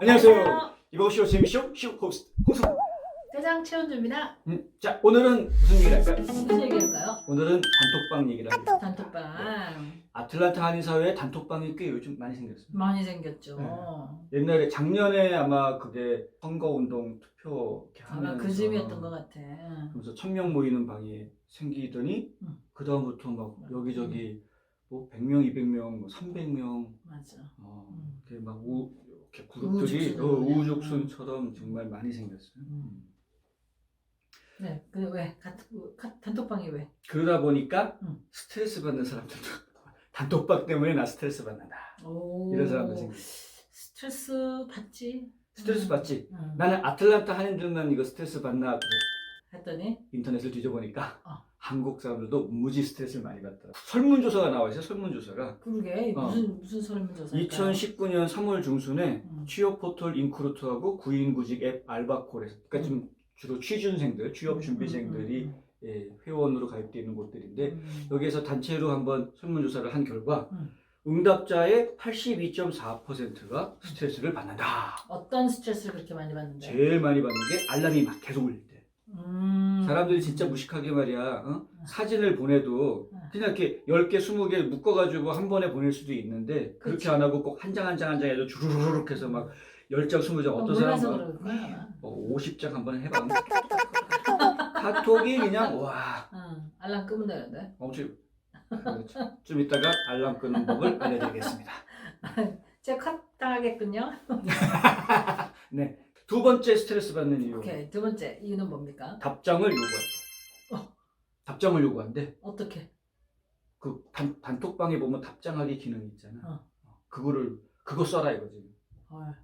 안녕하세요. 이것쇼 재미쇼 쇼 호스트 홍수. 대장 최원주입니다. 자, 오늘은 무슨 얘기를 할까요? 무슨 얘기할까요? 오늘은 단톡방 얘기를 하겠습니다. 단톡방 아틀란타 한인 사회에 단톡방이 꽤 요즘 많이 생겼어요. 많이 생겼죠. 옛날에 작년에 아마 그게 선거운동 투표 이렇게 아마 하면서 그 즈음이었던 것 같아. 그래서 1000명 모이는 방이 생기더니 그 다음부터 막 여기저기 뭐 100명, 200명, 뭐 300명 맞아. 이렇게 막 이렇게 그룹들이 우후죽순처럼 정말 많이 생겼어요. 네, 그 왜? 단톡방이 왜? 그러다 보니까 음. 스트레스 받는 사람들도 단톡방 때문에 나 스트레스 받는다. 오, 이런 사람들 생겼어. 스트레스 받지? 스트레스 받지? 응. 나는 아틀란타 한인들만 이거 스트레스 받나 했더니 인터넷을 뒤져보니까 어. 한국 사람들도 무지 스트레스를 많이 받더라. 설문조사가 나와 있어요. 설문조사가. 그러게 무슨 설문조사일까요? 2019년 3월 중순에 음. 취업 포털 인크루트하고 구인구직 앱 알바콜에서 그러니까 좀 주로 취준생들, 취업 준비생들이 예, 회원으로 가입되어 있는 곳들인데 여기에서 단체로 한번 설문조사를 한 결과 응답자의 82.4%가 스트레스를 받는다. 어떤 스트레스를 그렇게 많이 받는데? 제일 많이 받는 게 알람이 막 계속 울릴 때. 사람들이 진짜 무식하게 말이야. 사진을 보내도 그냥 이렇게 10개, 20개 묶어가지고 한 번에 보낼 수도 있는데 그렇게 그치. 안 하고 꼭 한 장 한 장 한 장 해도 주르륵 해서 막 10장, 20장 어떤 몰라서 사람은 그럴 거야. 50장 한 번에 해봤는데 카톡이 그냥 와 알람 끄면 되는데. 엄청 좀 이따가 알람 끄는 법을 알려드리겠습니다. 제가 컷 당하겠군요. 네, 두 번째 스트레스 받는 이유. 오케이, 두 번째 이유는 뭡니까? 답장을 요구한대. 답장을 요구한대. 어떻게? 그 단톡방에 보면 답장하기 기능이 있잖아. 어. 그거 써라 이거지. 헐.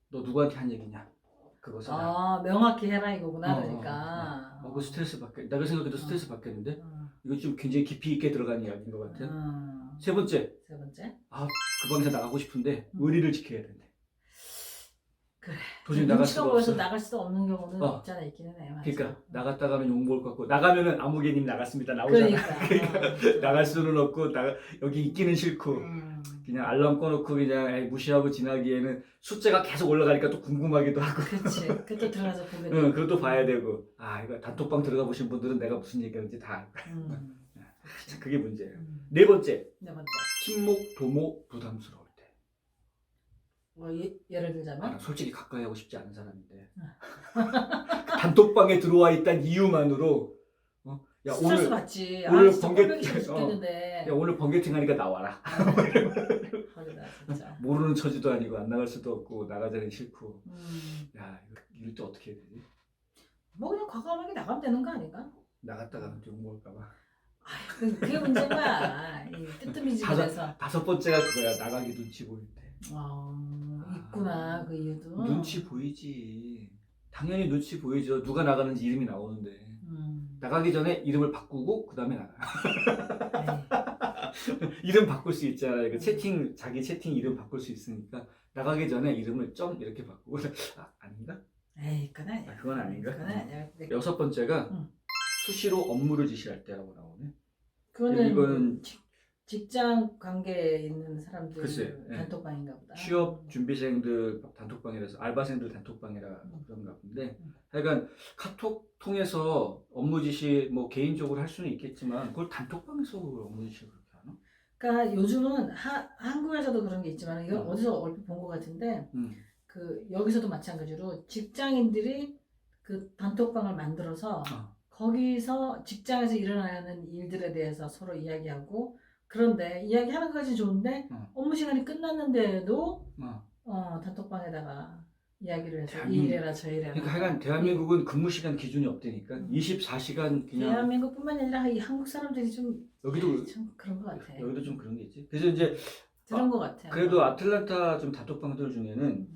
너 누구한테 한 얘기냐? 그거 써라. 아, 명확히 해라 이거구나. 그러니까. 그 스트레스 받게. 내가 생각해도 스트레스 받겠는데. 어. 이거 좀 굉장히 깊이 있게 들어간 이야기인 것 같아. 세 번째. 세 번째. 그 방에서 나가고 싶은데 의리를 지켜야 된대. 그래. 도저히 나갈 수가 보여서 없어. 나갈 수도 없는 경우는 없잖아 있기는 해. 맞아. 그러니까 나갔다가는 욕먹을 것 같고 나가면은 아무개님 나갔습니다 나오잖아. 그러니까. 나갈 수는 없고 여기 있기는 싫고 그냥 알람 꺼놓고 그냥 에이, 무시하고 지나기에는 숫자가 계속 올라가니까 또 궁금하기도 하고. 그렇지. 그것도 들어가서 보게 돼. 응, 그것도 봐야 되고. 이거 단톡방 들어가 보신 분들은 내가 무슨 얘기하는지 다 알 거야. 그게 문제예요. 네 번째. 네 번째. 친목 도모 부담스러울 때. 뭐 예를 들자면? 솔직히 가까이 하고 싶지 않은 사람인데 단톡방에 들어와 있다는 이유만으로 야 스트레스 오늘 받지. 오늘 진짜 번개- 꼴보기 싫어 죽겠는데. 야 오늘 번개팅 하니까 나와라. 거기다 진짜. 모르는 처지도 아니고 안 나갈 수도 없고 나가자니 싫고. 야 이럴 때 어떻게 해야 되지? 뭐 그냥 과감하게 나가면 되는 거 아닌가? 나갔다가는 좀 먹을까봐. 그게 문제인 거야. 이 뜨뜨미지근해서. 다섯 번째가 그거야. 나가기 눈치 보일 때. 있구나 그 이유도. 눈치 보이지. 당연히 눈치 보이죠. 누가 나가는지 이름이 나오는데. 나가기 전에 이름을 바꾸고 그 다음에 나가. 이름 바꿀 수 있잖아요. 그 자기 채팅 이름 바꿀 수 있으니까 나가기 전에 이름을 점 이렇게 바꾸고. 아닌가? 에이 그건 아니야. 그건 아닌가? 그건 아니야. 여섯 번째가 수시로 업무를 지시할 때라고 나오네. 그거는 이거는 직장 관계에 있는 사람들 글쎄요, 예. 단톡방인가 보다. 취업 준비생들 단톡방이라서 알바생들 단톡방이라 그런가 본데 하여간 카톡 통해서 업무 지시 뭐 개인적으로 할 수는 있겠지만 그걸 단톡방에서 업무 지시 그렇게 하나? 그러니까 요즘은 한국에서도 그런 게 있지만 이건 어디서 얼핏 본 것 같은데 그 여기서도 마찬가지로 직장인들이 그 단톡방을 만들어서 거기서 직장에서 일어나는 일들에 대해서 서로 이야기하고 그런데 이야기하는 것이 좋은데 업무 시간이 끝났는데도 단톡방에다가 이야기를 해서 이 일해라 저 일해라. 그러니까 하여간 대한민국은 근무 시간 기준이 없다니까 24시간 그냥 대한민국뿐만 아니라 이 한국 사람들이 좀 여기도 참 그런 것 같아. 여기도 좀 그런 게 있지. 그래서 이제 그런 것 같아. 그래도 아틀란타 좀 단톡방들 중에는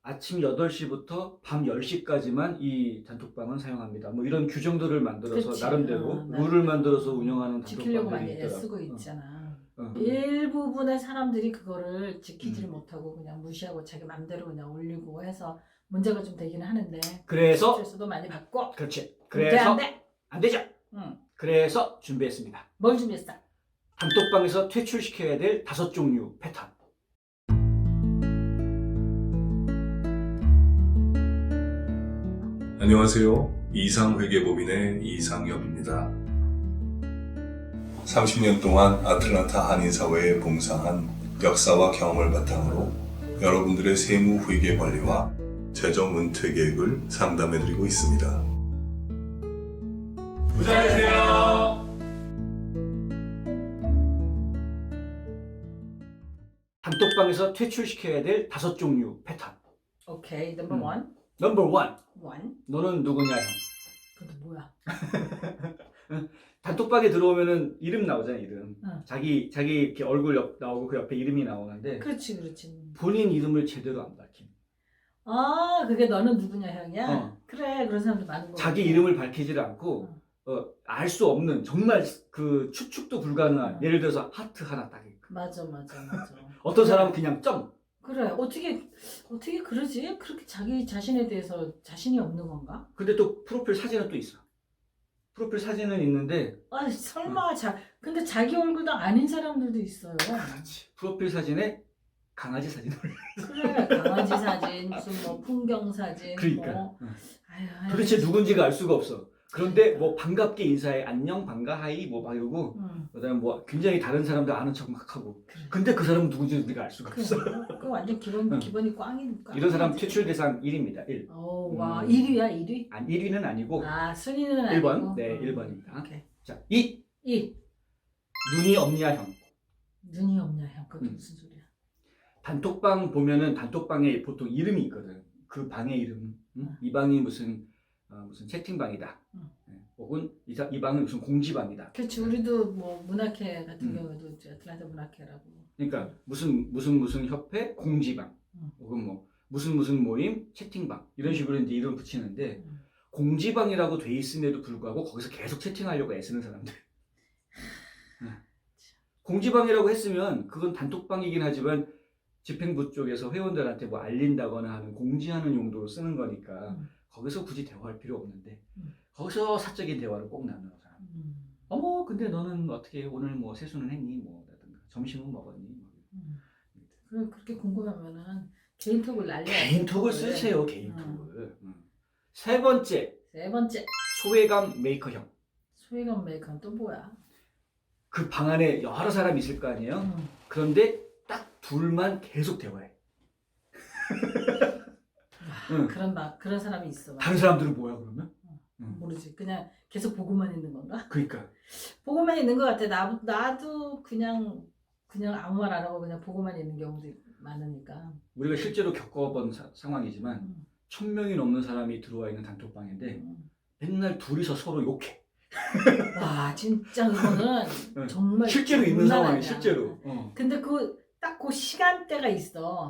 아침 8시부터 밤 10시까지만 이 단톡방은 사용합니다. 뭐 이런 규정들을 만들어서 그치. 나름대로 룰을 만들어서 운영하는 지키려고 많이 단톡방들이 애쓰고 있더라고. 있잖아. 일부분의 사람들이 그거를 지키지를 못하고 그냥 무시하고 자기 맘대로 그냥 올리고 해서 문제가 좀 되기는 하는데 그래서 스트레스도 많이 받고 그렇지. 근데 그래서 안 돼. 안 되죠. 그래서 준비했습니다. 뭘 준비했어? 단톡방에서 퇴출시켜야 될 5종류 패턴. 안녕하세요. 이상회계법인의 이상엽입니다. 30년 동안 아틀란타 한인사회에 봉사한 역사와 경험을 바탕으로 여러분들의 세무 회계 관리와 재정 은퇴 계획을 상담해드리고 있습니다. 부자 되세요. 단톡방에서 퇴출시켜야 될 5종류 패턴. 오케이, 넘버 원. 넘버 원. 원. 너는 누구냐 형. 그것도 뭐야? 단톡방에 들어오면은 이름 나오잖아, 이름. 응. 자기 이렇게 얼굴 나오고 그 옆에 이름이 나오는데 그렇지. 본인 이름을 제대로 안 밝힘. 아, 그게 너는 누구냐 형이야? 어. 그래, 그런 사람도 많은 거 자기 같아. 이름을 밝히지를 않고 알 수 없는 정말 그 추측도 불가능한 예를 들어서 하트 하나 딱 있고. 맞아. 어떤 사람은 그냥 점. 그래, 어떻게 그러지? 그렇게 자기 자신에 대해서 자신이 없는 건가? 근데 또 프로필 사진은 또 있어. 프로필 사진은 있는데 아, 설마 근데 자기 얼굴도 아닌 사람들도 있어요. 그렇지. 프로필 사진에 강아지 사진 올려. 그래, 강아지 사진, 무슨 뭐 풍경 사진, 그러니까. 뭐. 응. 아유, 도대체 누군지가 알 수가 없어. 그런데 그러니까. 뭐 반갑게 인사해. 안녕, 반가, 하이 뭐 막 이러고 그다음에 뭐 굉장히 다른 사람들 아는 척 막 하고. 그래. 근데 그 사람은 누군지 우리가 알 수가 없어. 그 완전 기본이 꽝이니까. 이런 사람 퇴출 대상 1입니다. 1. 와, 1위야, 1위? 아니, 1위는 아니고 아, 순위는 1번. 아니고. 네, 1번입니다. 오케이. 자, 2. 2. 눈이 없냐 형. 눈이 없냐 형. 그것도 음. 무슨 소리야? 단톡방 보면은 단톡방에 보통 이름이 있거든. 그 방의 이름. 이 방이 무슨 채팅방이다. 네. 혹은 이 방은 무슨 공지방이다. 그렇지. 우리도 뭐 문학회 같은 음. 경우도 아틀란타 문학회라고. 그러니까 무슨 협회 공지방. 혹은 뭐 무슨 모임 채팅방 이런 식으로 이제 이름 붙이는데 공지방이라고 돼 있음에도 불구하고 거기서 계속 채팅하려고 애쓰는 사람들. 네. 공지방이라고 했으면 그건 단톡방이긴 하지만 집행부 쪽에서 회원들한테 뭐 알린다거나 하는 공지하는 용도로 쓰는 거니까 거기서 굳이 대화할 필요 없는데 거기서 사적인 대화를 꼭 나누는 사람. 어머 근데 너는 어떻게 오늘 뭐 세수는 했니? 뭐 라든가 점심은 먹었니? 그렇게 궁금하면은 개인톡을 날려. 개인톡을 쓰세요. 개인톡을. 세 번째 세 번째. 소외감 메이커형. 소외감 메이커는 또 뭐야? 그 방 안에 여러 사람이 있을 거 아니에요? 그런데 딱 둘만 계속 대화해. 그런 사람이 있어. 다른 사람들은 뭐야 그러면? 모르지. 그냥 계속 보고만 있는 건가? 그러니까. 보고만 있는 것 같아. 나도 그냥 아무 말 안 하고 그냥 보고만 있는 경우도 많으니까. 우리가 실제로 겪어본 상황이지만 1000명이 넘는 사람이 들어와 있는 단톡방인데 맨날 둘이서 서로 욕해. 와 진짜 그거는 정말 실제로 있는 장난 상황이 아니야. 실제로. 근데 딱 그 시간대가 있어.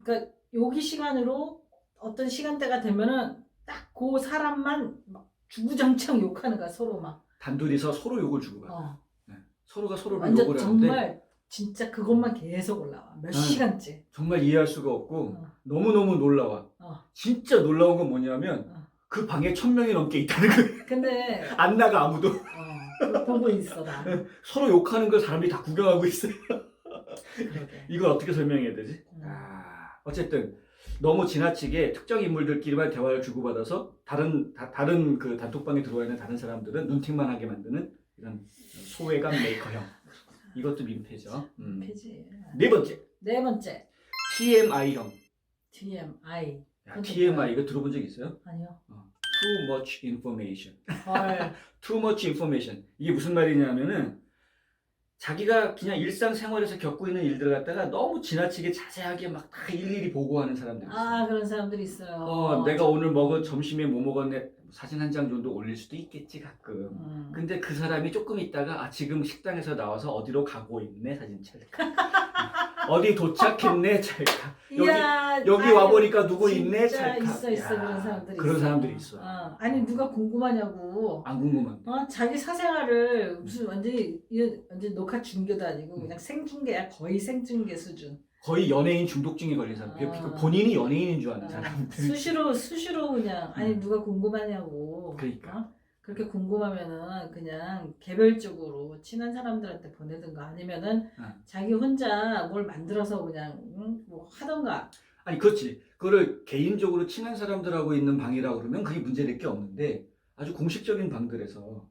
그러니까 여기 시간으로 어떤 시간대가 되면은 딱 그 사람만 막 주구장창 욕하는 거야 서로 막. 단둘이서 서로 욕을 주고받아. 서로가 서로를 완전 욕을 하는데 정말 진짜 그것만 계속 올라와. 몇 시간째. 정말 이해할 수가 없고 너무너무 놀라워. 진짜 놀라운 건 뭐냐면 그 방에 1000명이 넘게 있다는 거예요. 근데 안 나가 아무도. 보고 있어 나. 서로 욕하는 걸 사람들이 다 구경하고 있어요. 그러게. 이걸 어떻게 설명해야 되지? 어쨌든 너무 지나치게 특정 인물들끼리만 대화를 주고받아서 다른 그 단톡방에 들어와 있는 다른 사람들은 눈팅만 하게 만드는 이런 소외감 메이커형. 이것도 민폐죠. 민폐지. 네 번째 TMI형. TMI. 야, TMI 이거 들어본 적 있어요? 아니요. Too much information. 헐. Too much information. 이게 무슨 말이냐면은 자기가 그냥 일상생활에서 겪고 있는 일들을 갖다가 너무 지나치게 자세하게 막 다 일일이 보고하는 사람들이 있어요. 그런 사람들이 있어요. 내가 오늘 점심에 뭐 먹었네 사진 한 장 정도 올릴 수도 있겠지 가끔. 근데 그 사람이 조금 있다가 지금 식당에서 나와서 어디로 가고 있네 사진 찰칵. 어디 도착했네 찰칵. 여기 와보니까 누구 있네 찰칵. 있어 그런 사람들이 그런 있어. 사람들이 있어. 아니 누가 궁금하냐고. 안 궁금한데. 자기 사생활을 무슨 완전 녹화 중계도 아니고 그냥 생중계야. 거의 생중계 수준. 거의 연예인 중독증에 걸린 사람. 본인이 연예인인 줄 아는 사람들. 수시로 그냥 누가 궁금하냐고. 그러니까. 그렇게 궁금하면은 그냥 개별적으로 친한 사람들한테 보내든가 아니면은 자기 혼자 뭘 만들어서 그냥 뭐 하던가. 아니 그렇지. 그거를 개인적으로 친한 사람들하고 있는 방이라고 그러면 그게 문제될 게 없는데 아주 공식적인 방들에서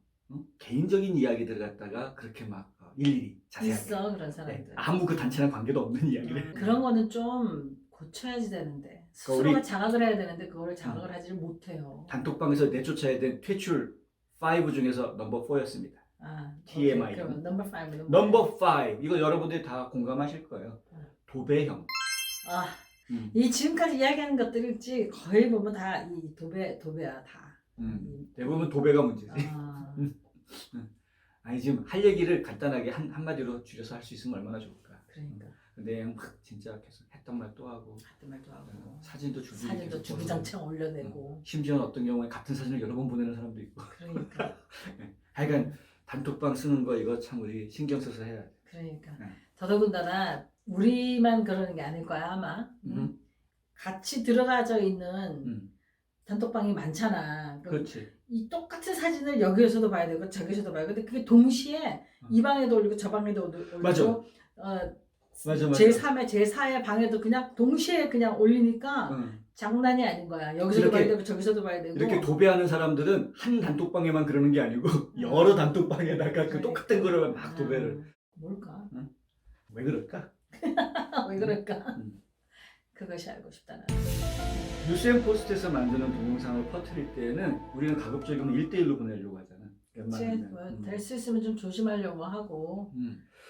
개인적인 이야기들 갖다가 그렇게 막 일일이 자세하게 있어 그런 사람들. 아무 그 단체랑 관계도 없는 이야기를 그런 거는 좀 고쳐야지 되는데 스스로가 그러니까 우리 자각을 해야 되는데 그거를 자각을 하지를 못해요. 단톡방에서 내쫓아야 된 퇴출 5 중에서 넘버 4였습니다. TMI. 오케이, 그럼 넘버 5. 넘버 5 이거 여러분들이 다 공감하실 거예요. 도배형. 이 지금까지 이야기하는 것들 있지 거의 보면 다 이 도배야 다. 대부분 도배가 문제지. 아. 아니 지금 할 얘기를 간단하게 한마디로 줄여서 할 수 있으면 얼마나 좋을까. 그러니까. 근데 막 진짜 계속 했던 말 또 하고 했던 말도 하고 사진도 주구장창 올려내고 심지어 어떤 경우에 같은 사진을 여러 번 보내는 사람도 있고. 그러니까. 하여간 단톡방 쓰는 거 이거 참 우리 신경 써서 해야 돼. 그러니까. 네. 더더군다나 우리만 그러는 게 아닐 거야 아마. 같이 들어가져 있는 단톡방이 많잖아. 그렇지. 이 똑같은 사진을 여기에서도 봐야 되고 저기서도 봐야 되고 근데 그게 동시에 이 방에도 올리고 저 방에도 올리고 맞아. 맞아. 제3의 제4의 방에도 그냥 동시에 그냥 올리니까 장난이 아닌 거야. 여기서도 봐야 되고 저기서도 봐야 되고. 이렇게 도배하는 사람들은 한 단톡방에만 그러는 게 아니고 여러 단톡방에다가 그 똑같은 거를 막 도배를. 뭘까? 왜 그럴까? 왜 그럴까? 그것이 알고 싶다는. 뉴스앤포스트에서 만드는 동영상을 퍼뜨릴 때는 우리는 가급적이면 1대1로 보내려고 하잖아. 그치. 될 수 있으면 좀 조심하려고 하고.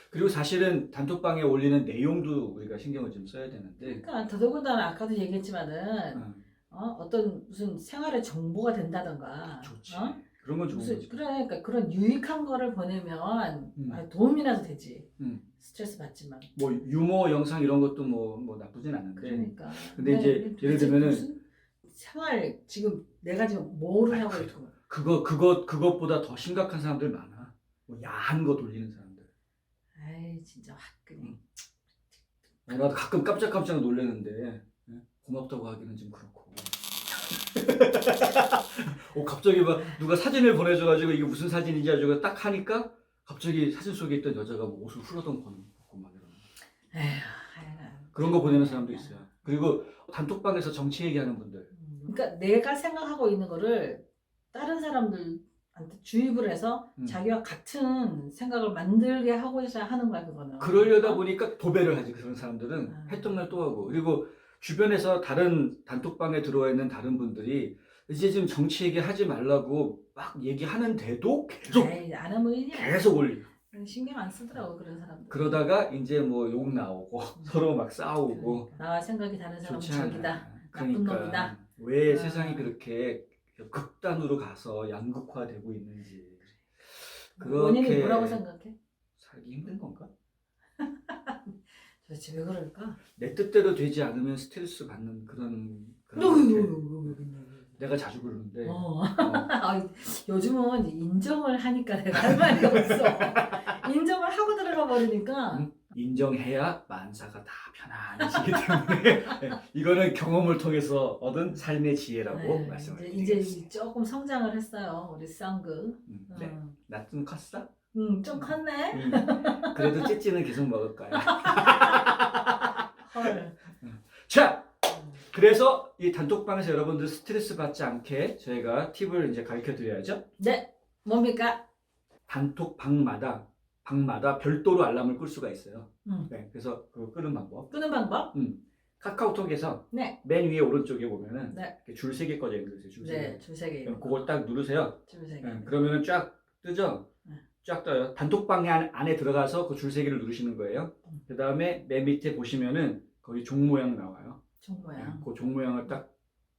그리고 사실은 단톡방에 올리는 내용도 우리가 신경을 좀 써야 되는데. 그러니까 더더군다나 아까도 얘기했지만은 어떤 무슨 생활의 정보가 된다던가. 좋지. 그런 건 좋은 거지. 그래, 그러니까 그런 유익한 거를 보내면 도움이라도 되지. 스트레스 받지만. 뭐 유머 영상 이런 것도 뭐 나쁘진 않은데. 그러니까. 근데 이제 예를 들면은 무슨 생활 지금 내가 지금 뭐를 하고 있고. 그것보다 더 심각한 사람들 많아. 뭐 야한 거 돌리는 사람들. 아이 진짜 화끈해. 나도 가끔 깜짝깜짝 놀래는데 고맙다고 하기는 좀 그렇고. 갑자기 막 누가 사진을 보내줘가지고 이게 무슨 사진인지 아주 딱 하니까 갑자기 사진 속에 있던 여자가 뭐 옷을 훌러덩 벗고 막 이러는. 그런 거 보내는 사람도 있어요. 그리고 단톡방에서 정치 얘기하는 분들. 그러니까 내가 생각하고 있는 거를 다른 사람들한테 주입을 해서 자기와 같은 생각을 만들게 하고자 하는 거야 그거는. 그러려다 보니까 도배를 하지. 그런 사람들은 했던 말 또 하고. 그리고 주변에서 다른 단톡방에 들어와 있는 다른 분들이 이제 지금 정치 얘기 하지 말라고 막 얘기하는데도 계속 안 하면 계속 올리고. 신경 안 쓰더라고 그런 사람들. 그러다가 이제 뭐 욕 나오고 서로 막 싸우고. 나와 생각이 다른 사람은 적이다. 그러니까 나쁜 놈이다. 왜 세상이 그렇게 극단으로 가서 양극화되고 있는지. 원인이 뭐라고 생각해? 살기 힘든 건가? 도대체 왜 그럴까? 내 뜻대로 되지 않으면 스트레스 받는 그런 내가 자주 그러는데 요즘은 인정을 하니까 내가 할 말이 없어. 인정을 하고 들어가 버리니까 인정해야 만사가 다 편안해지기 때문에 이거는 경험을 통해서 얻은 삶의 지혜라고 말씀을 드리겠습니다. 이제 조금 성장을 했어요 우리 쌍그. 네. 나 좀 컸어? 좀 컸네. 그래도 찌찌는 계속 먹을 거야. 헐. 자, 그래서 이 단톡방에서 여러분들 스트레스 받지 않게 저희가 팁을 이제 가르쳐 드려야죠. 네, 뭡니까? 단톡방마다 별도로 알람을 끌 수가 있어요. 네, 그래서 그거 끄는 방법. 끄는 방법? 카카오톡에서 네. 맨 위에 오른쪽에 보면은 네. 줄 3개 꺼져 있는 거 있어요. 줄 3개. 네, 줄 3개. 그걸 딱 누르세요. 줄 3개. 네, 그러면은 쫙 뜨죠? 네. 쫙 떠요. 단톡방 안에 들어가서 그 줄 3개를 누르시는 거예요. 그 다음에 맨 밑에 보시면은 거기 종 모양 나와요. 종 모양. 그 종 모양을 딱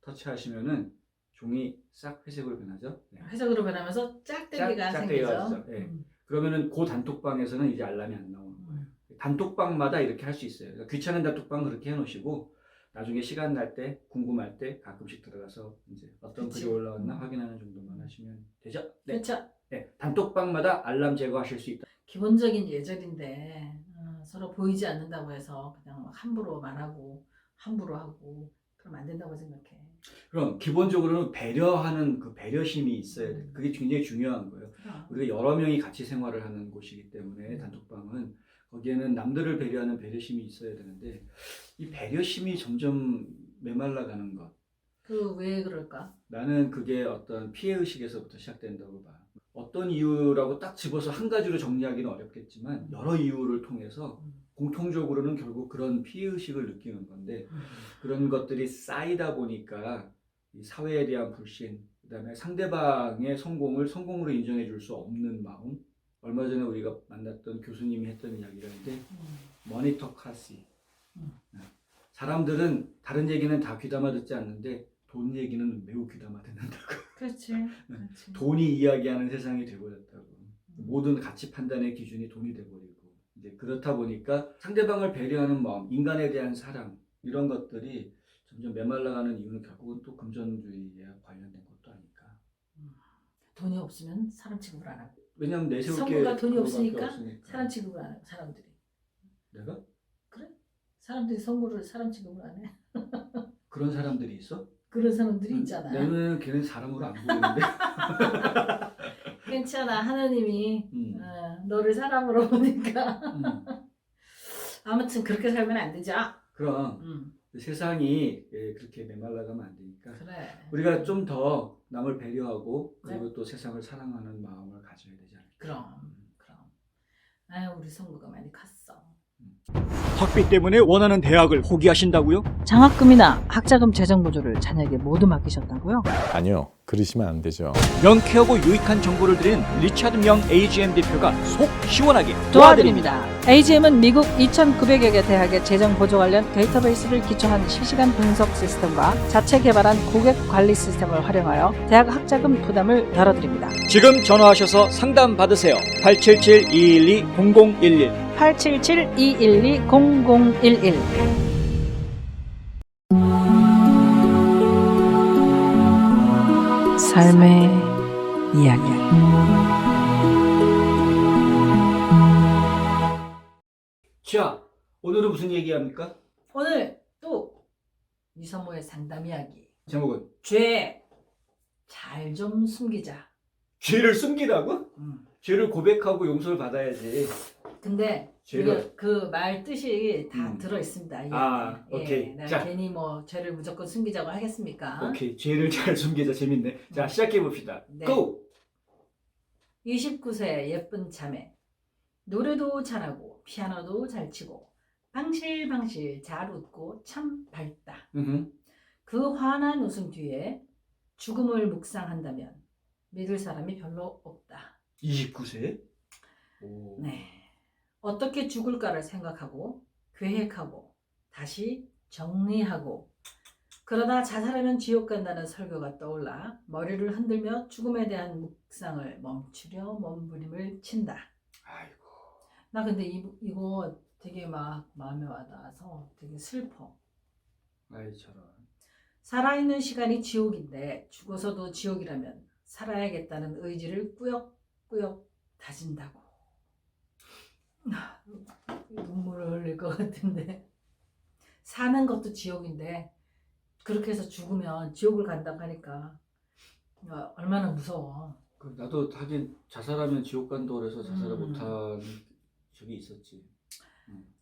터치하시면은 종이 싹 회색으로 변하죠. 네. 회색으로 변하면서 짝대기가 생기죠. 네. 그러면은 그 단톡방에서는 이제 알람이 안 나오는 거예요. 단톡방마다 이렇게 할 수 있어요. 그러니까 귀찮은 단톡방 그렇게 해놓으시고 나중에 시간 날 때 궁금할 때 가끔씩 들어가서 이제 어떤 글이 올라왔나 확인하는 정도만 하시면 되죠. 네. 그렇죠. 네. 단톡방마다 알람 제거하실 수 있다. 기본적인 예절인데 서로 보이지 않는다고 해서 그냥 막 함부로 말하고 함부로 하고 그러면 안 된다고 생각해. 그럼 기본적으로는 배려하는 그 배려심이 있어야 돼. 그게 굉장히 중요한 거예요. 우리가 여러 명이 같이 생활을 하는 곳이기 때문에 단톡방은 거기에는 남들을 배려하는 배려심이 있어야 되는데 이 배려심이 점점 메말라가는 것. 그 왜 그럴까? 나는 그게 어떤 피해의식에서부터 시작된다고 봐. 어떤 이유라고 딱 집어서 한 가지로 정리하기는 어렵겠지만 여러 이유를 통해서 공통적으로는 결국 그런 피해의식을 느끼는 건데 그런 것들이 쌓이다 보니까 이 사회에 대한 불신, 그다음에 상대방의 성공을 성공으로 인정해 줄 수 없는 마음. 얼마 전에 우리가 만났던 교수님이 했던 이야기라는데 머니터카시. 사람들은 다른 얘기는 다 귀담아 듣지 않는데 돈 얘기는 매우 귀담아 듣는다고. 그렇지. 그렇지. 돈이 이야기하는 세상이 되어버렸다고. 모든 가치 판단의 기준이 돈이 돼버리고. 이제 그렇다 보니까 상대방을 배려하는 마음, 인간에 대한 사랑 이런 것들이 점점 메말라가는 이유는 결국은 또 금전주의에 관련된 것도 아닐까. 돈이 없으면 사람 취급을 안 하고. 왜냐면 내세울 게 성부가 돈이 그거밖에 없으니까 없으니까. 사람 취급을 안 하고 사람들이. 내가? 사람들이 성부를 사람 취급을 안 해. 그런 사람들이 있어? 그런 사람들이 있잖아. 내 눈에는 걔는 사람으로 안 보이는데. 괜찮아. 하나님이 너를 사람으로 보니까. 아무튼 그렇게 살면 안 되죠. 그럼 세상이 그렇게 메말라가면 안 되니까 그래. 우리가 좀 더 남을 배려하고 그리고 또 세상을 사랑하는 마음을 가져야 되지 않을까. 그럼. 아유, 우리 성부가 많이 컸어. 학비 때문에 원하는 대학을 포기하신다고요? 장학금이나 학자금 재정 보조를 자녀에게 모두 맡기셨다고요? 아니요, 그러시면 안 되죠. 명쾌하고 유익한 정보를 드리는 리차드 명 AGM 대표가 속 시원하게 도와드립니다. AGM은 미국 2,900여 개 대학의 재정 보조 관련 데이터베이스를 기초한 실시간 분석 시스템과 자체 개발한 고객 관리 시스템을 활용하여 대학 학자금 부담을 덜어드립니다. 지금 전화하셔서 상담 받으세요. 877-212-0011 877-212-0011 삶의 이야기. 자, 오늘은 무슨 얘기합니까? 오늘 또 이성모의 상담 이야기. 제목은 죄 잘 좀 숨기자. 죄를 숨기라고? 죄를 고백하고 용서를 받아야지. 근데 죄를 그 말 뜻이 다 들어 있습니다. 오케이. 내가 자. 괜히 뭐 죄를 무조건 숨기자고 하겠습니까? 오케이, 죄를 잘 숨기자. 재밌네. 자, 시작해 봅시다. 네. 고! 29세 예쁜 자매. 노래도 잘하고 피아노도 잘 치고 방실방실 잘 웃고 참 밝다. 그 환한 웃음 뒤에 죽음을 묵상한다면 믿을 사람이 별로 없다. 29세? 오. 네. 어떻게 죽을까를 생각하고 계획하고 다시 정리하고 그러다 자살하면 지옥 간다는 설교가 떠올라 머리를 흔들며 죽음에 대한 묵상을 멈추려 몸부림을 친다. 아이고. 나 근데 이거 되게 막 마음에 와닿아서 되게 슬퍼. 아이 저런. 살아있는 시간이 지옥인데 죽어서도 지옥이라면 살아야겠다는 의지를 꾸역꾸역 다진다고. 눈물을 흘릴 것 같은데. 사는 것도 지옥인데 그렇게 해서 죽으면 지옥을 간다고 하니까 얼마나 무서워. 나도 하긴 자살하면 지옥 간다고 그래서 자살을 못한 적이 있었지.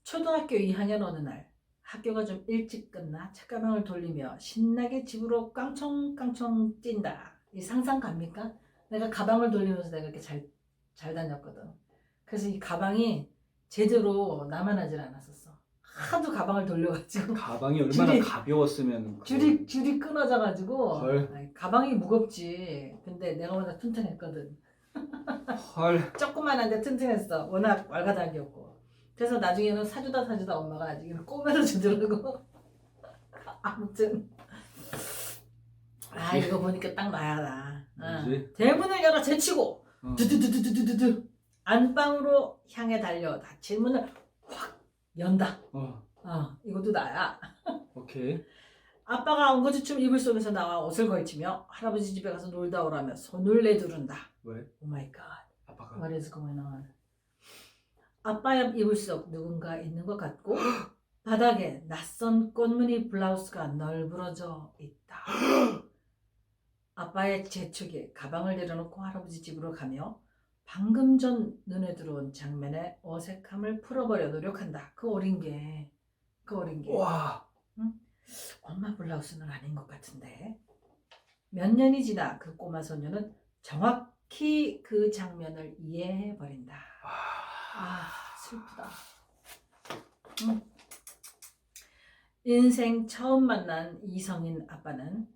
초등학교 2학년 어느 날 학교가 좀 일찍 끝나 책가방을 돌리며 신나게 집으로 깡총깡총 뛴다. 이 상상 갑니까? 내가 가방을 돌리면서 내가 이렇게 잘 다녔거든. 그래서 이 가방이 제대로 남아나질 않았었어. 하도 가방을 돌려가지고 가방이 얼마나 가벼웠으면 줄이 끊어져가지고 헐. 가방이 무겁지. 근데 내가 워낙 튼튼했거든. 헐. 조그만한데 튼튼했어. 워낙 왈가닥이었고. 그래서 나중에는 사주다 엄마가 나중에 꼬매서 주더라고. 아무튼 이거 보니까 딱 나야. 대문을 열어 제치고 두두두두두두두 안방으로 향해 달려 닫힌 문을 확 연다. 이것도 나야. 오케이. 아빠가 엉거주춤 이불 속에서 나와 옷을 걸치며 할아버지 집에 가서 놀다 오라며 손을 내두른다. 왜? 오 마이 갓. 아빠가. What is going on? 아빠 옆 이불 속 누군가 있는 것 같고 바닥에 낯선 꽃무늬 블라우스가 널브러져 있다. 아빠의 재촉에 가방을 내려놓고 할아버지 집으로 가며 방금 전 눈에 들어온 장면의 어색함을 풀어보려 노력한다. 그 어린 게. 와. 응? 엄마 블라우스는 아닌 것 같은데. 몇 년이 지나 그 꼬마 소녀는 정확히 그 장면을 이해해버린다. 아, 슬프다. 인생 처음 만난 이성인 아빠는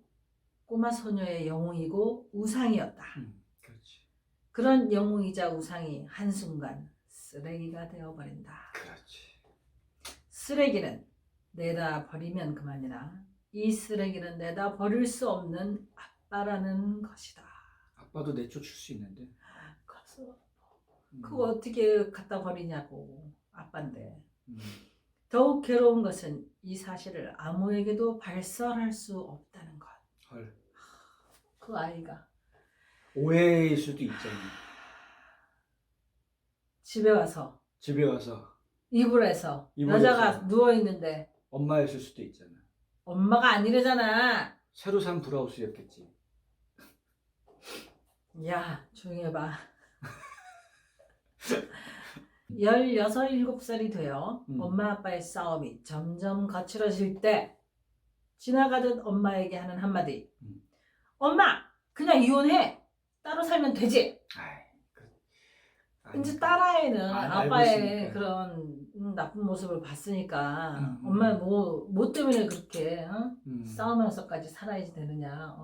꼬마 소녀의 영웅이고 우상이었다. 그렇지. 그런 영웅이자 우상이 한순간 쓰레기가 되어버린다. 그렇지. 쓰레기는 내다 버리면 그만이나 이 쓰레기는 내다 버릴 수 없는 아빠라는 것이다. 아빠도 내쫓을 수 있는데. 가서 그거 어떻게 갖다 버리냐고. 아빠인데. 더욱 괴로운 것은 이 사실을 아무에게도 발설할 수 없다는 것. 헐. 그 아이가 오해일 수도 있잖아. 집에 와서 이불에서 이불에서. 여자가 누워있는데 엄마였을 수도 있잖아. 엄마가 아니래잖아. 새로 산 브라우스였겠지. 야, 조용히 해봐. 16, 17살이 되어 엄마 아빠의 싸움이 점점 거칠어질 때 지나가던 엄마에게 하는 한마디. 엄마, 그냥 이혼해. 따로 살면 되지. 이제 딸아이는 아빠의 그런 나쁜 모습을 봤으니까 엄마 뭐 때문에 그렇게 싸우면서까지 살아야지 되느냐.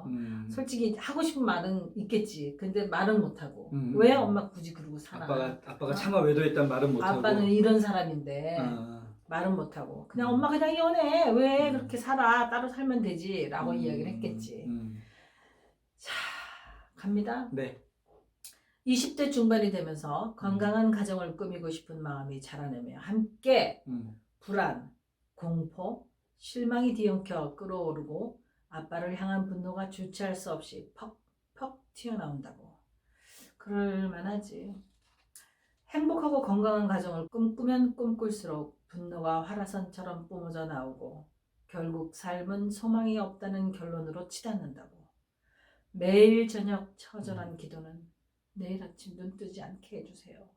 솔직히 하고 싶은 말은 있겠지. 근데 말은 못하고 왜 엄마 굳이 그러고 살아. 아빠가 차마 외도했단 말은 못하고. 아빠는 이런 사람인데 말은 못하고 그냥 엄마 그냥 이혼해. 왜 그렇게 살아. 따로 살면 되지 라고 이야기를 했겠지. 자, 갑니다. 네. 20대 중반이 되면서 건강한 가정을 꾸미고 싶은 마음이 자라내며 함께 불안, 공포, 실망이 뒤엉켜 끓어오르고 아빠를 향한 분노가 주체할 수 없이 퍽퍽 튀어나온다고. 그럴 만하지. 행복하고 건강한 가정을 꿈꾸면 꿈꿀수록 분노가 화라산처럼 뿜어져 나오고 결국 삶은 소망이 없다는 결론으로 치닫는다고. 매일 저녁 처절한 기도는 내일 아침 눈 뜨지 않게 해주세요.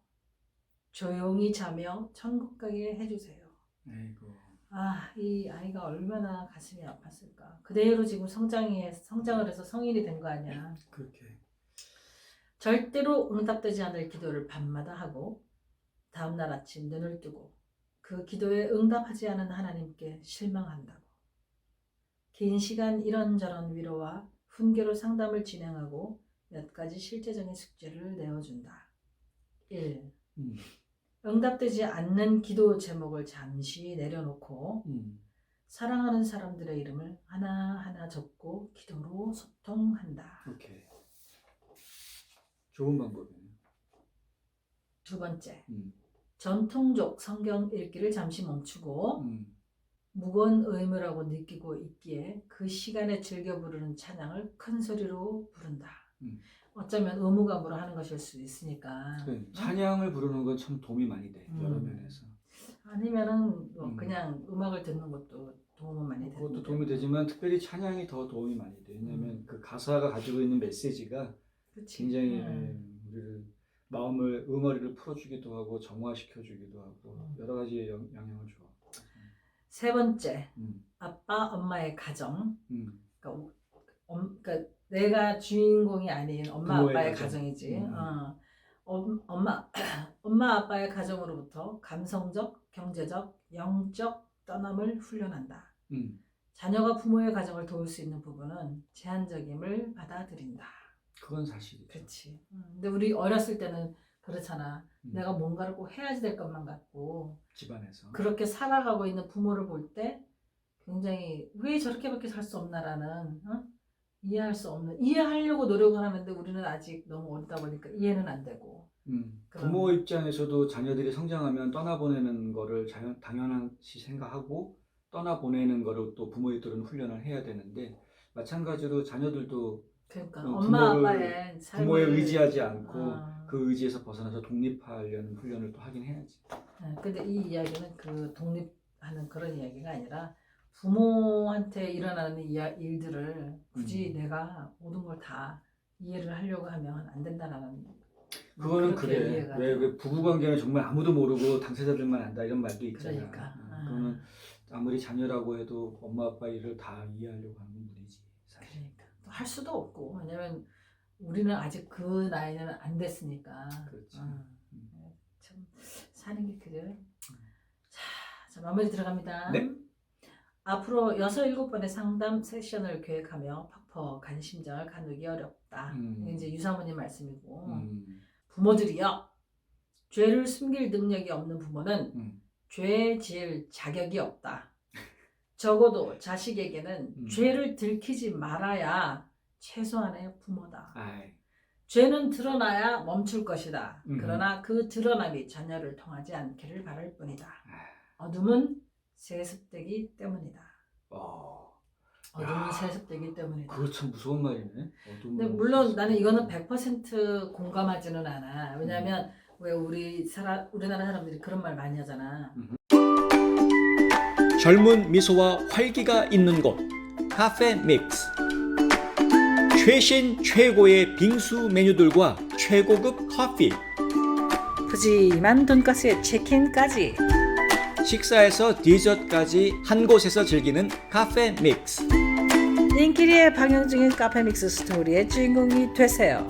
조용히 자며 천국 가게 해주세요. 아이고. 아, 이 아이가 얼마나 가슴이 아팠을까. 그대로 지금 성장을 해서 성인이 된 거 아니야. 그렇게. 절대로 응답되지 않을 기도를 밤마다 하고 다음날 아침 눈을 뜨고 그 기도에 응답하지 않은 하나님께 실망한다고. 긴 시간 이런저런 위로와 훈계로 상담을 진행하고 몇 가지 실제적인 숙제를 내어준다. 1. 응답되지 않는 기도 제목을 잠시 내려놓고 사랑하는 사람들의 이름을 하나하나 적고 기도로 소통한다. 오케이. 좋은 방법이네. 2번째. 전통적 성경 읽기를 잠시 멈추고 무거운 의무라고 느끼고 있기에 그 시간에 즐겨 부르는 찬양을 큰 소리로 부른다. 어쩌면 의무감으로 하는 것일 수 있으니까. 찬양을 부르는 건 참 도움이 많이 돼. 여러 면에서. 아니면은 뭐 그냥 음악을 듣는 것도 도움은 많이 되는데. 그것도 도움이 되지만 특별히 찬양이 더 도움이 많이 돼. 왜냐하면 그 가사가 가지고 있는 메시지가 그치. 굉장히 우리를 마음을 응어리를 풀어주기도 하고 정화시켜주기도 하고 여러 가지 영향을 줘. 3번째. 아빠 엄마의 가정. 그러니까 내가 주인공이 아닌 엄마 아빠의 가정이지. 엄마 아빠의 가정으로부터 감성적, 경제적, 영적 떠남을 훈련한다. 자녀가 부모의 가정을 도울 수 있는 부분은 제한적임을 받아들인다. 그건 사실이죠. 그렇지. 근데 우리 어렸을 때는 그렇잖아. 내가 뭔가를 꼭 해야지 될 것만 같고 집안에서 그렇게 살아가고 있는 부모를 볼 때 굉장히 왜 저렇게밖에 살 수 없나라는 이해할 수 없는, 이해하려고 노력을 하는데 우리는 아직 너무 어리다 보니까 이해는 안 되고. 부모 입장에서도 자녀들이 성장하면 떠나보내는 거를 당연시 생각하고 떠나보내는 거를 또 부모들은 훈련을 해야 되는데 마찬가지로 자녀들도 그러니까 엄마 아빠의 삶을 부모에 의지하지 않고 그 의지에서 벗어나서 독립하려는 훈련을 또 하긴 해야지. 근데 이 이야기는 그 독립하는 그런 이야기가 아니라 부모한테 일어나는 일들을 굳이 내가 모든 걸 다 이해를 하려고 하면 안 된다라는. 그거는 그래. 왜 부부관계는 정말 아무도 모르고 당사자들만 안다 이런 말도 있잖아. 그러니까. 그러면 아무리 자녀라고 해도 엄마 아빠 일을 다 이해하려고 하는 건 무리지 사실. 그러니까 또 할 수도 없고 왜냐면 우리는 아직 그 나이는 안 됐으니까. 그렇지. 참 사는 게 그래. 자, 마무리 들어갑니다. 네. 앞으로 6, 7번의 상담 세션을 계획하며 퍽퍽한 심정을 가누기 어렵다. 이게 이제 유사모님 말씀이고 부모들이요. 죄를 숨길 능력이 없는 부모는 죄 지을 자격이 없다. 적어도 자식에게는 죄를 들키지 말아야 최소한의 부모다. 아이. 죄는 드러나야 멈출 것이다. 그러나 그 드러남이 자녀를 통하지 않기를 바랄 뿐이다. 어둠은 세습되기 때문이다. 어둠은 세습되기 때문이다. 그거 참 무서운 말이네. 근데 물론 나는 이거는 100% 공감하지는 않아. 왜냐하면 왜 우리나라 사람들이 그런 말 많이 하잖아. 젊은 미소와 활기가 있는 곳 카페 믹스. 최신 최고의 빙수 메뉴들과 최고급 커피, 푸짐한 돈가스에 치킨까지. 식사에서 디저트까지 한 곳에서 즐기는 카페 믹스. 인기리에 방영 중인 카페믹스 스토리의 주인공이 되세요.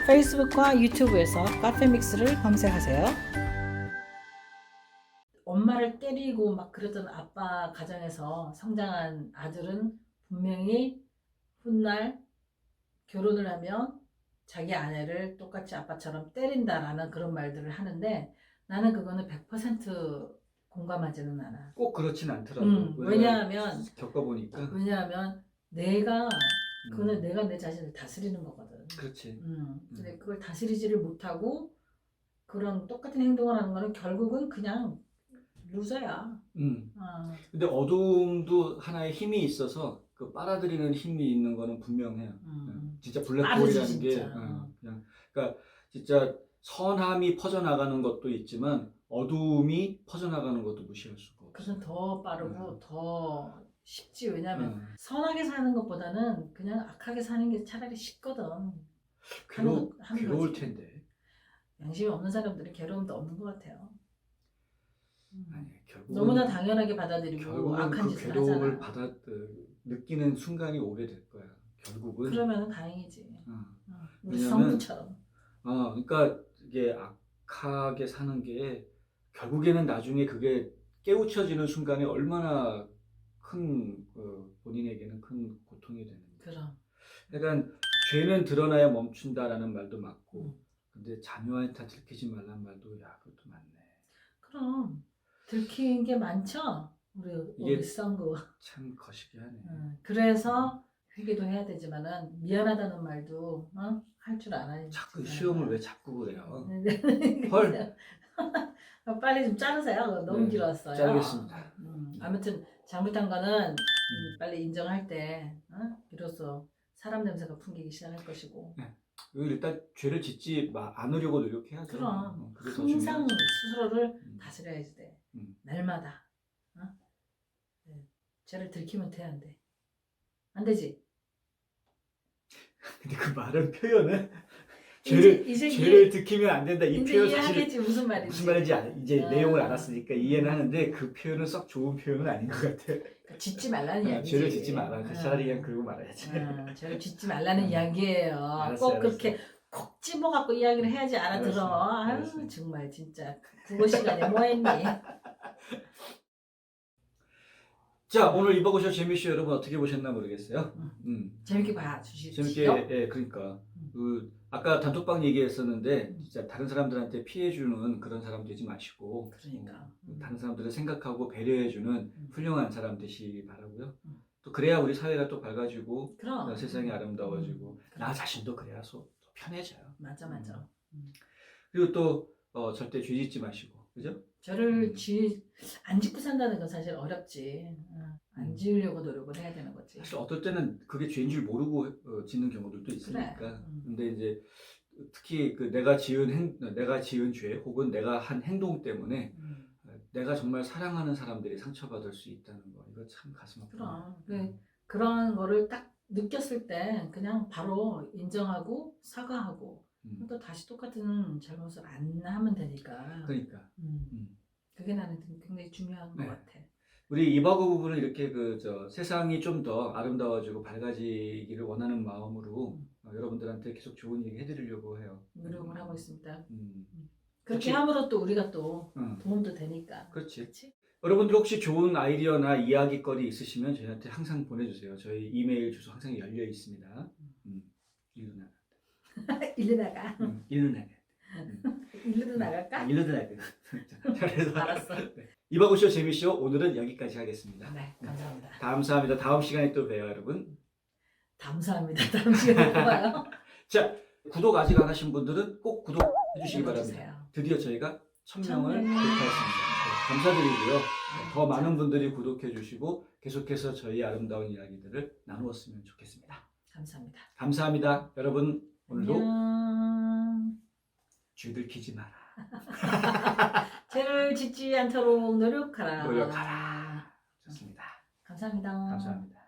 페이스북과 유튜브에서 카페믹스를 검색하세요. 엄마를 때리고 막 그러던 아빠 가정에서 성장한 아들은 분명히 훗날 결혼을 하면 자기 아내를 똑같이 아빠처럼 때린다라는 그런 말들을 하는데 나는 그거는 100% 공감하지는 않아. 꼭 그렇진 않더라고. 왜냐하면 겪어보니까. 그거는 내가 내 자신을 다스리는 거거든. 그렇지. 근데 그걸 다스리지를 못하고 그런 똑같은 행동을 하는 거는 결국은 그냥 루저야. 근데 어둠도 하나의 힘이 있어서 그 빨아들이는 힘이 있는 거는 분명해요. 진짜 블랙홀이라는 게 그냥 그러니까 진짜 선함이 퍼져나가는 것도 있지만 어둠이 퍼져나가는 것도 무시할 수가 없어. 그건 더 빠르고 더 쉽지. 왜냐면 선하게 사는 것보다는 그냥 악하게 사는 게 차라리 쉽거든. 괴로울 텐데. 양심이 없는 사람들은 괴로움도 없는 것 같아요. 아니, 너무나 당연하게 받아들이고 결국은 악한 그 짓을 괴로움을 하잖아. 느끼는 순간이 오래될 거야. 결국은. 그러면 다행이지. 우리 왜냐면, 성부처럼. 그러니까 이게 악하게 사는 게 결국에는 나중에 그게 깨우쳐지는 순간에 얼마나 큰 본인에게는 큰 고통이 되는 거야. 그럼. 그러니까 죄는 드러나야 멈춘다라는 말도 맞고, 근데 자녀한테 들키지 말란 말도 그것도 맞네. 그럼 들킨 게 많죠. 우리 썬구. 참 거시기 하네. 그래서 회개도 해야 되지만은 미안하다는 말도 할 줄 알아야. 자꾸 시험을 왜 자꾸 그래요? 헐. 빨리 좀 자르세요. 너무 길었어요. 자르겠습니다. 아무튼 잘못한 거는 빨리 인정할 때 비로소 사람 냄새가 풍기기 시작할 것이고. 일단 죄를 짓지 않으려고 노력해야죠. 그럼 그게 더 항상 중요하지. 스스로를 다스려야지 돼. 날마다. 죄를 들키면 돼, 안 돼? 안 되지. 근데 그 말은 표현은 이제 죄를 들키면 안 된다. 이 이제 표현 이해하겠지 사실 무슨 말인지. 무슨 말인지 이제 내용을 알았으니까 이해는 하는데 그 표현은 썩 좋은 표현은 아닌 것 같아. 그러니까 짓지 말라는 이야기지. 죄를 짓지 마라. 차라리 그냥 그러고 말아야지. 죄를 짓지 말라는 이야기예요. 알았어. 그렇게 콕 집어갖고 이야기를 해야지 알아들어. 알았어. 정말 진짜 국어 시간에 뭐했니? 자, 오늘 이버거쇼 재미쇼 여러분 어떻게 보셨나 모르겠어요. 재밌게 봐주시죠. 재밌게 그러니까 아까 단톡방 얘기했었는데 진짜 다른 사람들한테 피해주는 그런 사람 되지 마시고 그러니까 다른 사람들을 생각하고 배려해주는 훌륭한 사람 되시기 바라고요. 또 그래야 우리 사회가 또 밝아지고 그럼 세상이 아름다워지고 나 자신도 그래야 또 편해져요. 맞아. 그리고 또 절대 죄 짓지 마시고, 그죠? 죄를 안 짓고 산다는 건 사실 어렵지. 안 지으려고 노력을 해야 되는 거지. 사실 어떨 때는 그게 죄인 줄 모르고 짓는 경우들도 있으니까. 그래. 근데 이제 특히 그 내가 지은 죄 혹은 내가 한 행동 때문에 내가 정말 사랑하는 사람들이 상처받을 수 있다는 거, 이거 참 가슴 아프다. 그럼 그런 거를 딱 느꼈을 때 그냥 바로 인정하고 사과하고 또 다시 똑같은 잘못을 안 하면 되니까. 그러니까 그게 나는 굉장히 중요한 것 네. 같아. 우리 이바구 부부는 이렇게 세상이 좀 더 아름다워지고 밝아지기를 원하는 마음으로 여러분들한테 계속 좋은 얘기 해드리려고 해요. 노력을 하고 있습니다. 그치? 그렇게 함으로 또 우리가 또 응. 도움도 되니까. 그렇지. 그렇지? 여러분들 혹시 좋은 아이디어나 이야기거리 있으시면 저희한테 항상 보내주세요. 저희 이메일 주소 항상 열려 있습니다. 일로 나가. 일로 나가. 일로 나가. 일로도 나갈까? 일로도 나가. 자, 그래서 알았어. 네. 이바구쇼 재미쇼 오늘은 여기까지 하겠습니다. 네, 감사합니다. 감사합니다. 다음 시간에 또 봬요, 여러분. 감사합니다. 다음 시간에 또 봐요. 자, 구독 아직 안 하신 분들은 꼭 구독해 주시기 눌러주세요. 바랍니다. 드디어 저희가 1000명을 1000명. 돌파했습니다. 감사드리고요. 더 많은 분들이 구독해 주시고 계속해서 저희 아름다운 이야기들을 나누었으면 좋겠습니다. 감사합니다. 감사합니다. 여러분 오늘도 안녕. 쥐들 키지 마라. 죄를 짓지 않도록 노력하라. 노력하라. 좋습니다. 감사합니다. 감사합니다.